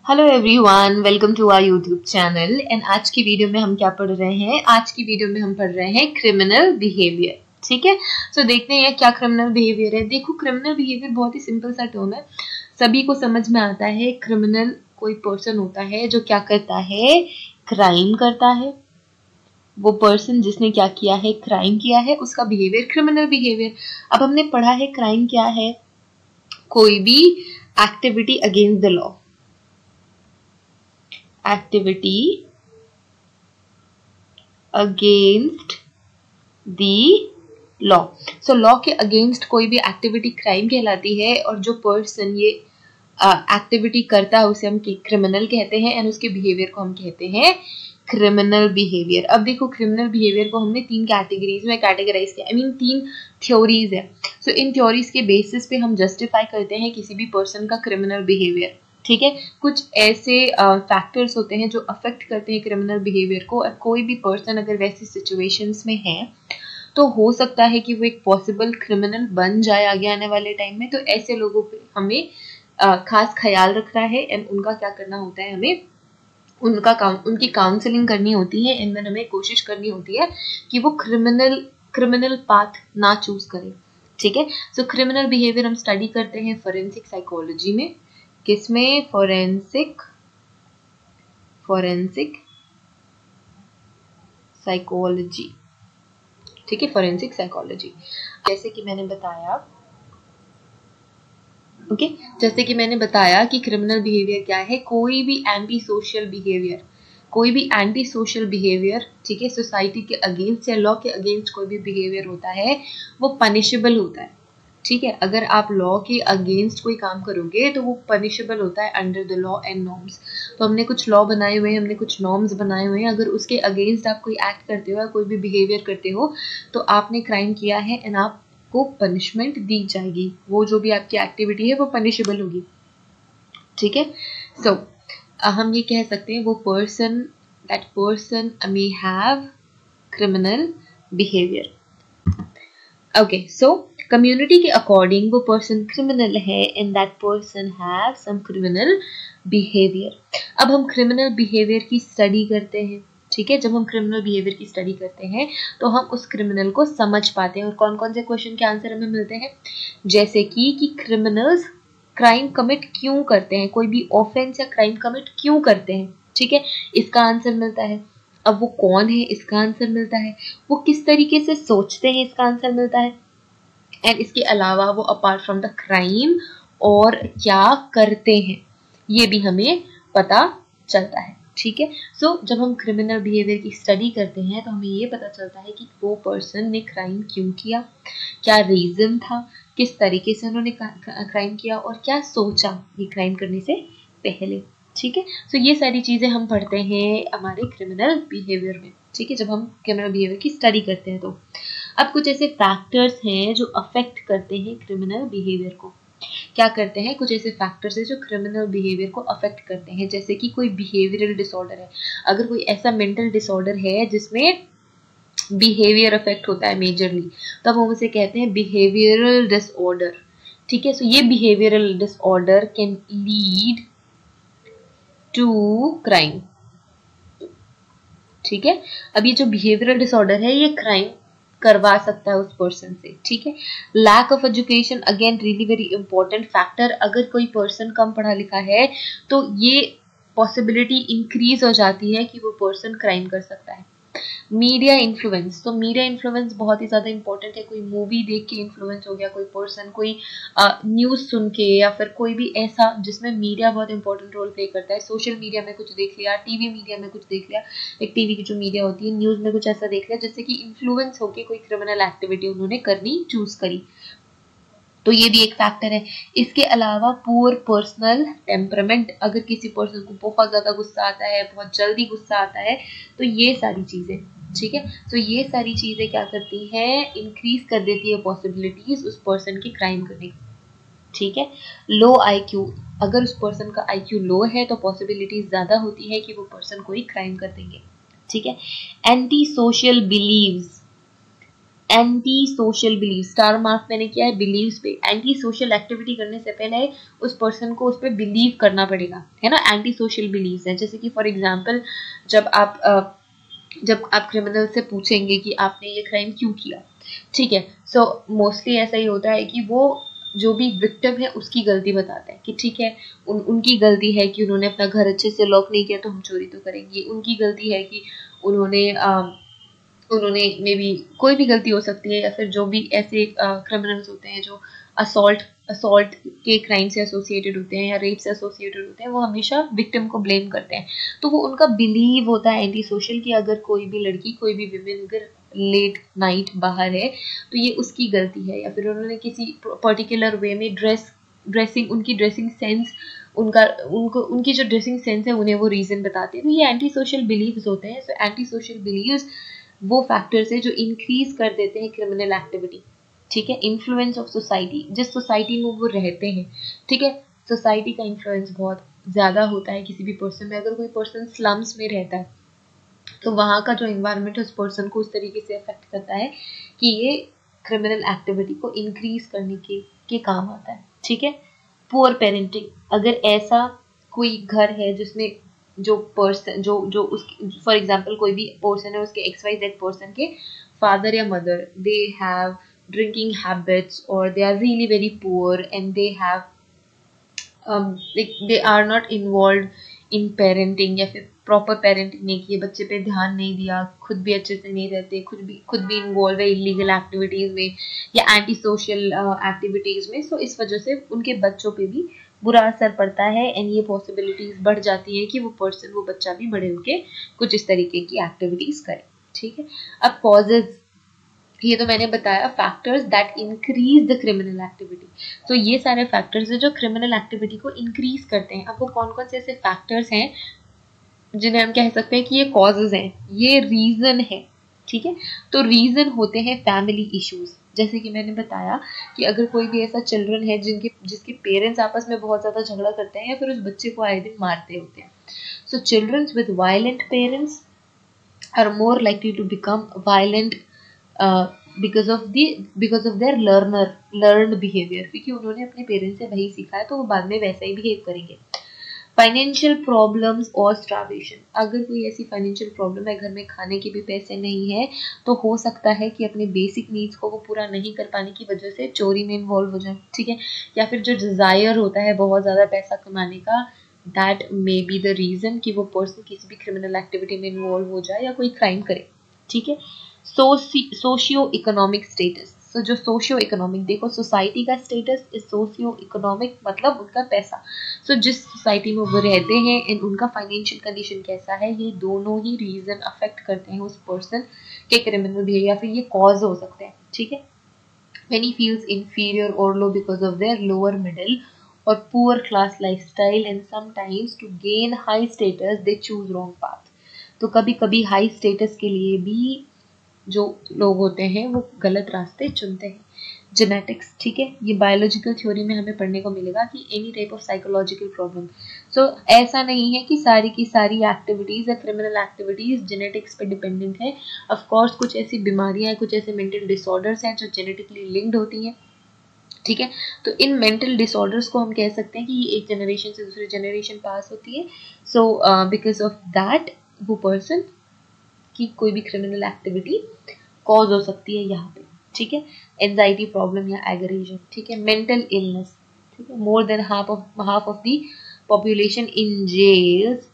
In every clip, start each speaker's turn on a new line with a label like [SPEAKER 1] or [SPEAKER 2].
[SPEAKER 1] Hello everyone, welcome to our YouTube channel. And आज की video में हम क्या पढ़ रहे हैं? आज की वीडियो में हम पढ़ रहे हैं क्रिमिनल बिहेवियर। ठीक है, सो देखते हैं क्या क्रिमिनल बिहेवियर है। देखो, क्रिमिनल बिहेवियर बहुत ही सिंपल सा टर्म है, सभी को समझ में आता है। क्रिमिनल कोई पर्सन होता है जो क्या करता है, क्राइम करता है। वो पर्सन जिसने क्या किया है, क्राइम किया है, उसका बिहेवियर क्रिमिनल बिहेवियर। अब हमने पढ़ा है क्राइम क्या है, कोई भी activity against the law, activity against the law। So law के अगेंस्ट कोई भी एक्टिविटी क्राइम कहलाती है, और जो पर्सन ये एक्टिविटी करता है उसे हम क्रिमिनल कहते हैं, एंड उसके बिहेवियर को हम कहते हैं क्रिमिनल बिहेवियर। अब देखो, क्रिमिनल बिहेवियर को हमने तीन कैटेगरीज में कैटेगराइज किया, आई मीन तीन थ्योरीज है। सो इन थ्योरीज के बेसिस पे हम जस्टिफाई करते हैं किसी भी पर्सन का क्रिमिनल बिहेवियर। ठीक है, कुछ ऐसे फैक्टर्स होते हैं जो अफेक्ट करते हैं क्रिमिनल बिहेवियर को, और कोई भी पर्सन अगर वैसी सिचुएशंस में है तो हो सकता है कि वो एक पॉसिबल क्रिमिनल बन जाए आगे आने वाले टाइम में। तो ऐसे लोगों पे हमें खास ख्याल रखना है, एंड उनका क्या करना होता है, हमें उनकी काउंसलिंग करनी होती है, एंड हमें कोशिश करनी होती है कि वो क्रिमिनल पाथ ना चूज करें। ठीक है, सो क्रिमिनल बिहेवियर हम स्टडी करते हैं फोरेंसिक साइकोलॉजी में। किसमें? Forensic psychology. ठीक है, फोरेंसिक साइकोलॉजी। जैसे कि मैंने बताया कि क्रिमिनल बिहेवियर क्या है, कोई भी एंटी सोशल बिहेवियर, ठीक है, सोसाइटी के अगेंस्ट या लॉ के अगेंस्ट कोई भी बिहेवियर होता है वो पनिशेबल होता है। ठीक है, अगर आप लॉ के अगेंस्ट कोई काम करोगे तो वो पनिशेबल होता है under the law and norms. तो हमने कुछ लॉ बनाए हुए हैं, हमने कुछ नॉर्म्स बनाए हुए हैं, अगर उसके अगेंस्ट आप कोई एक्ट करते हो या कोई भी बिहेवियर करते हो तो आपने क्राइम किया है, एंड आपको पनिशमेंट दी जाएगी। वो जो भी आपकी एक्टिविटी है वो पनिशेबल होगी। ठीक है, सो हम ये कह सकते हैं that person may have criminal behaviour. Okay, so community के अकॉर्डिंग वो पर्सन क्रिमिनल है, and that person have some criminal behaviour. अब हम क्रिमिनल बिहेवियर की स्टडी करते हैं। ठीक है, जब हम क्रिमिनल बिहेवियर की स्टडी करते हैं तो हम उस क्रिमिनल को समझ पाते हैं, और कौन कौन से क्वेश्चन के आंसर हमें मिलते हैं, जैसे कि क्रिमिनल्स क्राइम कमिट क्यों करते हैं, कोई भी ऑफेंस या क्राइम कमिट क्यों करते हैं। ठीक है, इसका आंसर मिलता है। अब वो कौन है, इसका आंसर मिलता है। वो किस तरीके से सोचते हैं, इसका आंसर मिलता है। एंड इसके अलावा वो अपार्ट फ्रॉम द क्राइम और क्या करते हैं, ये भी हमें पता चलता है। ठीक है, सो जब हम क्रिमिनल बिहेवियर की स्टडी करते हैं तो हमें ये पता चलता है कि वो पर्सन ने क्राइम क्यों किया, क्या रीजन था, किस तरीके से उन्होंने क्राइम किया, और क्या सोचा ये क्राइम करने से पहले। ठीक है, सो ये सारी चीजें हम पढ़ते हैं हमारे क्रिमिनल बिहेवियर में। ठीक है, जब हम क्रिमिनल बिहेवियर की स्टडी करते हैं तो अब कुछ ऐसे फैक्टर्स हैं जो अफेक्ट करते हैं क्रिमिनल बिहेवियर को। क्या करते हैं? कुछ ऐसे फैक्टर्स हैं जो क्रिमिनल बिहेवियर को अफेक्ट करते हैं, जैसे कि कोई बिहेवियरल डिसऑर्डर है। अगर कोई ऐसा मेंटल डिसऑर्डर है जिसमें बिहेवियर अफेक्ट होता है मेजरली, तो हम उसे कहते हैं बिहेवियरल डिसऑर्डर। ठीक है, सो ये behavioural disorder can lead to crime. ठीक है, अब ये जो बिहेवियरल डिसऑर्डर है ये क्राइम करवा सकता है उस पर्सन से। ठीक है, lack of education again really very important factor. अगर कोई पर्सन कम पढ़ा लिखा है तो ये पॉसिबिलिटी इंक्रीज हो जाती है कि वो पर्सन क्राइम कर सकता है। मीडिया इन्फ्लुएंस, तो मीडिया इन्फ्लुएंस बहुत ही ज्यादा इंपॉर्टेंट है। कोई मूवी देख के इन्फ्लुएंस हो गया कोई पर्सन, कोई न्यूज सुन के, या फिर कोई भी ऐसा जिसमें मीडिया बहुत इंपॉर्टेंट रोल प्ले करता है। सोशल मीडिया में कुछ देख लिया, टीवी मीडिया में कुछ देख लिया, एक टीवी की जो मीडिया होती है, न्यूज में कुछ ऐसा देख लिया जिससे कि इन्फ्लुएंस होके कोई क्रिमिनल एक्टिविटी उन्होंने करनी चूज करी, तो ये भी एक फैक्टर है। इसके अलावा पुअर पर्सनल टेम्परामेंट, अगर किसी पर्सन को बहुत ज्यादा गुस्सा आता है, बहुत जल्दी गुस्सा आता है, तो ये सारी चीजें, ठीक है, तो ये सारी चीजें क्या करती हैं, इंक्रीज कर देती है पॉसिबिलिटीज उस पर्सन की क्राइम करने की। ठीक है, लो आईक्यू, अगर उस पर्सन का आईक्यू लो है तो पॉसिबिलिटीज ज्यादा होती है कि वो पर्सन कोई क्राइम कर देंगे। ठीक है, anti social believes, anti social believe, star mark मैंने किया है बिलीव्स पे। एंटी सोशल एक्टिविटी करने से पहले उस पर्सन को उस पर बिलीव करना पड़ेगा, है ना। एंटी सोशल बिलीव्स है, जैसे कि फॉर एग्जांपल जब आप क्रिमिनल से पूछेंगे कि आपने ये क्राइम क्यों किया, ठीक है, सो मोस्टली ऐसा ही होता है कि वो जो भी विक्टिम है उसकी गलती बताते हैं कि ठीक है उनकी गलती है कि उन्होंने अपना घर अच्छे से लॉक नहीं किया तो हम चोरी तो करेंगे, उनकी गलती है कि उन्होंने उन्होंने मे बी कोई भी गलती हो सकती है, या फिर जो भी ऐसे क्रिमिनल्स होते हैं जो असॉल्ट के क्राइम से एसोसिएटेड होते हैं या रेप से एसोसिएटेड होते हैं, वो हमेशा विक्टिम को ब्लेम करते हैं। तो वो उनका बिलीव होता है एंटी सोशल कि अगर कोई भी लड़की कोई भी विमेन अगर लेट नाइट बाहर है तो ये उसकी गलती है, या फिर उन्होंने किसी पर्टिकुलर वे में उनकी ड्रेसिंग सेंस उनकी जो ड्रेसिंग सेंस है उन्हें वो रीजन बताते हैं। तो ये एंटी सोशल बिलीव्स होते हैं। सो एंटी सोशल बिलीव्स वो फैक्टर्स है जो इंक्रीज कर देते हैं क्रिमिनल एक्टिविटी, ठीक है। इन्फ्लुएंस ऑफ सोसाइटी, जिस सोसाइटी में वो रहते हैं, ठीक है, सोसाइटी का इन्फ्लुएंस बहुत ज्यादा होता है किसी भी पर्सन में। अगर कोई पर्सन स्लम्स में रहता है तो वहाँ का जो इन्वायरमेंट है उस पर्सन को उस तरीके से अफेक्ट करता है कि ये क्रिमिनल एक्टिविटी को इंक्रीज करने के काम आता है, ठीक है। पुअर पेरेंटिंग, अगर ऐसा कोई घर है जिसमें जो पर्सन जो उस फॉर एग्जांपल कोई भी पर्सन है, उसके XYZ पर्सन के फादर या mother they have drinking habits और they are really very poor and they have they are not involve in parenting, या फिर प्रॉपर पेरेंटिंग नहीं की, बच्चे पे ध्यान नहीं दिया, खुद भी अच्छे से नहीं रहते, खुद भी इन्वॉल्व है इलीगल एक्टिविटीज में या एंटी सोशल एक्टिविटीज में, सो इस वजह से उनके बच्चों पे भी बुरा असर पड़ता है एंड ये पॉसिबिलिटीज बढ़ जाती है कि वो बच्चा भी बड़े होके कुछ इस तरीके की एक्टिविटीज करे, ठीक है। अब कॉजेज, ये तो मैंने बताया factors that increase the criminal activity. तो ये सारे फैक्टर्स है जो क्रिमिनल एक्टिविटी को इंक्रीज करते हैं। अब वो कौन कौन से ऐसे फैक्टर्स हैं जिन्हें हम कह सकते हैं कि ये कॉजेज हैं, ये रीजन है, ठीक है। तो रीजन होते हैं फैमिली इश्यूज, जैसे कि मैंने बताया कि अगर कोई भी ऐसा चिल्ड्रन है जिसके पेरेंट्स आपस में बहुत ज्यादा झगड़ा करते हैं या फिर उस बच्चे को आए दिन मारते होते हैं, so children with violent parents are more likely to become violent because of their learned behaviour, क्योंकि उन्होंने अपने पेरेंट्स से वही सीखा है तो वो बाद में वैसा ही बिहेव करेंगे। फाइनेंशियल प्रॉब्लम्स और स्टार्वेशन, अगर कोई ऐसी फाइनेंशियल प्रॉब्लम है, घर में खाने के भी पैसे नहीं है, तो हो सकता है कि अपने बेसिक नीड्स को वो पूरा नहीं कर पाने की वजह से चोरी में इन्वॉल्व हो जाए, ठीक है। या फिर जो डिजायर होता है बहुत ज्यादा पैसा कमाने का, that may be the reason कि वो पर्सन किसी भी क्रिमिनल एक्टिविटी में इन्वॉल्व हो जाए या कोई क्राइम करे, ठीक है। सोशियो इकोनॉमिक स्टेटस, तो जो सोशियो इकोनॉमिक, देखो सोसाइटी का स्टेटस इज सोशियो इकोनॉमिक, मतलब उनका पैसा। सो जिस सोसाइटी में वो रहते हैं एंड उनका फाइनेंशियल कंडीशन कैसा है, ये दोनों ही रीजन अफेक्ट करते हैं उस पर्सन के क्रिमिनल बिहेवियर, या फिर ये कॉज हो सकते हैं, ठीक है। When he feels inferior or low because of their lower middle or poor class lifestyle, and sometimes to gain high status they choose wrong path। तो कभी कभी हाई स्टेटस के लिए भी जो लोग होते हैं वो गलत रास्ते चुनते हैं। जेनेटिक्स, ठीक है, ये बायोलॉजिकल थ्योरी में हमें पढ़ने को मिलेगा कि any type of psychological problem, so ऐसा नहीं है कि सारी की सारी एक्टिविटीज या क्रिमिनल एक्टिविटीज जेनेटिक्स पे डिपेंडेंट है। ऑफ कोर्स कुछ ऐसी बीमारियां हैं, कुछ ऐसे मेंटल डिसऑर्डर्स हैं जो जेनेटिकली लिंक्ड होती हैं, ठीक है। तो इन मेंटल डिसऑर्डर्स को हम कह सकते हैं कि ये एक जनरेशन से दूसरे जनरेशन पास होती है। सो बिकॉज ऑफ दैट वो पर्सन की कोई भी क्रिमिनल एक्टिविटी कॉज हो सकती है यहाँ पे, ठीक है। एंजाइटी प्रॉब्लम या एग्रेशन, ठीक है। मेंटल इलनेस, ठीक है, more than half of the population in jails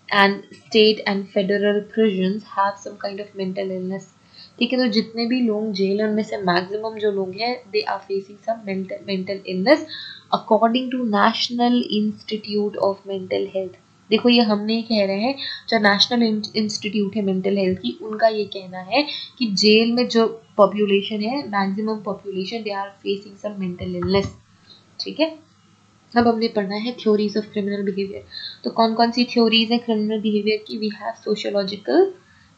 [SPEAKER 1] and state and federal prisons have some kind of mental illness, ठीक है। तो जितने भी लोग जेल, उनमें से मैक्सिमम जो लोग हैं they are facing some mental illness according to National Institute of Mental Health. देखो ये हम नहीं कह रहे हैं, जो नेशनल इंस्टीट्यूट है मेंटल हेल्थ की, उनका ये कहना है कि जेल में जो पॉपुलेशन है, maximum population, they are facing some mental illness, ठीक है। अब हमने पढ़ना है थ्योरीज ऑफ क्रिमिनल बिहेवियर। तो कौन कौन सी थ्योरीज है क्रिमिनल बिहेवियर की? वी हैव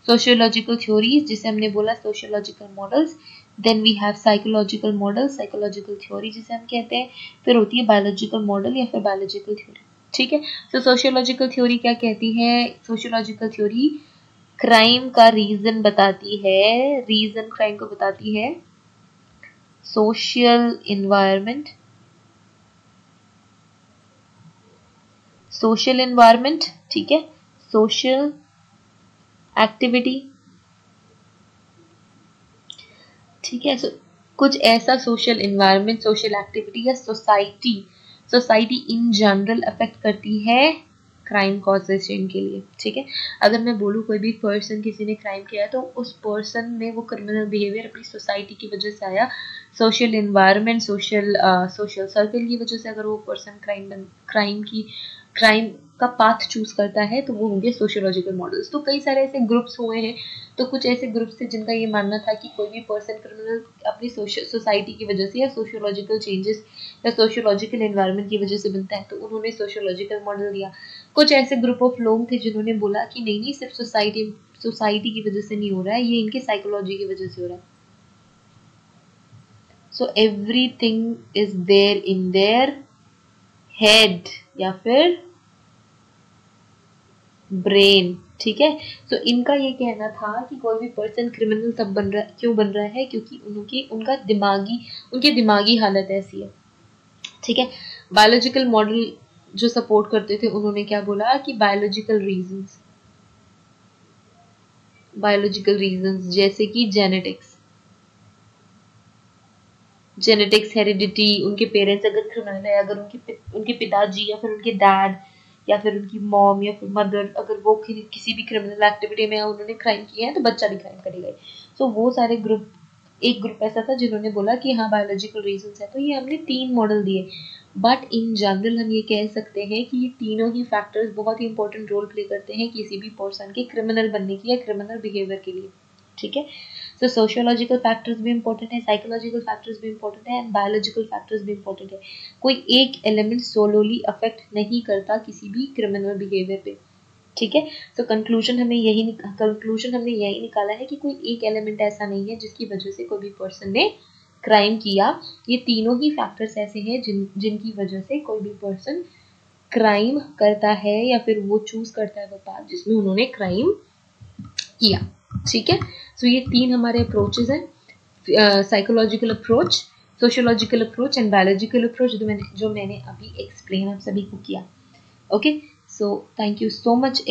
[SPEAKER 1] सोशियोलॉजिकल थ्योरीज, जिसे हमने बोला sociological models, then we have psychological model, psychological theory जिसे हम कहते हैं, फिर होती है बायोलॉजिकल मॉडल या फिर बायोलॉजिकल थ्योरी, ठीक है। तो सोशियोलॉजिकल थ्योरी क्या कहती है? सोशियोलॉजिकल थ्योरी क्राइम का रीजन बताती है, रीजन क्राइम को बताती है सोशल एनवायरनमेंट, सोशल एनवायरनमेंट, ठीक है, सोशल एक्टिविटी, ठीक है। कुछ ऐसा सोशल एनवायरनमेंट, सोशल एक्टिविटी या society, society in general affect करती है क्राइम कॉजेशन के लिए, ठीक है। अगर मैं बोलूँ कोई भी पर्सन, किसी ने क्राइम किया है तो उस पर्सन में वो क्रिमिनल बिहेवियर अपनी सोसाइटी की वजह से आया, सोशल एनवायरनमेंट, सोशल सर्कल की वजह से अगर वो पर्सन क्राइम का पाथ चूज करता है तो वो होंगे सोशियोलॉजिकल मॉडल्स। तो कई सारे ऐसे ग्रुप्स हुए हैं, तो कुछ ऐसे ग्रुप्स थे जिनका ये मानना था कि कोई भी पर्सन क्रिमिनल अपनी सोसाइटी की वजह से या सोशियोलॉजिकल चेंजेस या सोशियोलॉजिकल एनवायरनमेंट की वजह से बनता है, तो उन्होंने सोशियोलॉजिकल मॉडल दिया। कुछ ऐसे ग्रुप ऑफ लोग थे जिन्होंने बोला कि नहीं नहीं, सिर्फ सोसाइटी की वजह से नहीं हो रहा है, ये इनके साइकोलॉजी की वजह से हो रहा है। So everything is there in their head या फिर ब्रेन, ठीक है। तो इनका ये कहना था कि कोई भी पर्सन क्रिमिनल तब बन रहा, क्यों बन रहा है, क्योंकि उनकी दिमागी हालत ऐसी है, ठीक है। बायोलॉजिकल मॉडल जो सपोर्ट करते थे उन्होंने क्या बोला कि बायोलॉजिकल रीजंस जैसे कि जेनेटिक्स, हेरिडिटी, उनके पेरेंट्स अगर क्रिमिनल है, अगर उनके पिताजी या फिर उनके डैड या फिर उनकी मॉम या फिर मदर अगर वो किसी भी क्रिमिनल एक्टिविटी में उन्होंने क्राइम किया है तो बच्चा भी क्राइम करेगा। तो वो सारे ग्रुप, एक ग्रुप ऐसा था जिन्होंने बोला कि हाँ बायोलॉजिकल रीजंस है। तो ये हमने 3 मॉडल दिए, बट इन जनरल हम ये कह सकते हैं कि ये तीनों ही फैक्टर्स बहुत ही इंपॉर्टेंट रोल प्ले करते हैं किसी भी पर्सन के क्रिमिनल बनने की या क्रिमिनल बिहेवियर के लिए, ठीक है। तो सोशियोलॉजिकल फैक्टर्स भी इंपॉर्टेंट है, साइकोलॉजिकल फैक्टर्स भी इंपॉर्टेंट है एंड बायोलॉजिकल फैक्टर्स भी इंपॉर्टेंट है। कोई एक एलिमेंट सोलोली अफेक्ट नहीं करता किसी भी क्रिमिनल बिहेवियर पे, ठीक है। तो कंक्लूजन हमने यही निकाला है कि कोई एक एलिमेंट ऐसा नहीं है जिसकी वजह से कोई भी पर्सन ने क्राइम किया। ये तीनों ही फैक्टर्स ऐसे हैं जिनकी वजह से कोई भी पर्सन क्राइम करता है या फिर वो चूज करता है वो पाथ जिसमें उन्होंने क्राइम किया, ठीक है। सो ये 3 हमारे अप्रोचेज हैं, psychological approach, sociological approach and biological approach, जो मैंने अभी एक्सप्लेन आप सभी को किया। Okay, so thank you so much.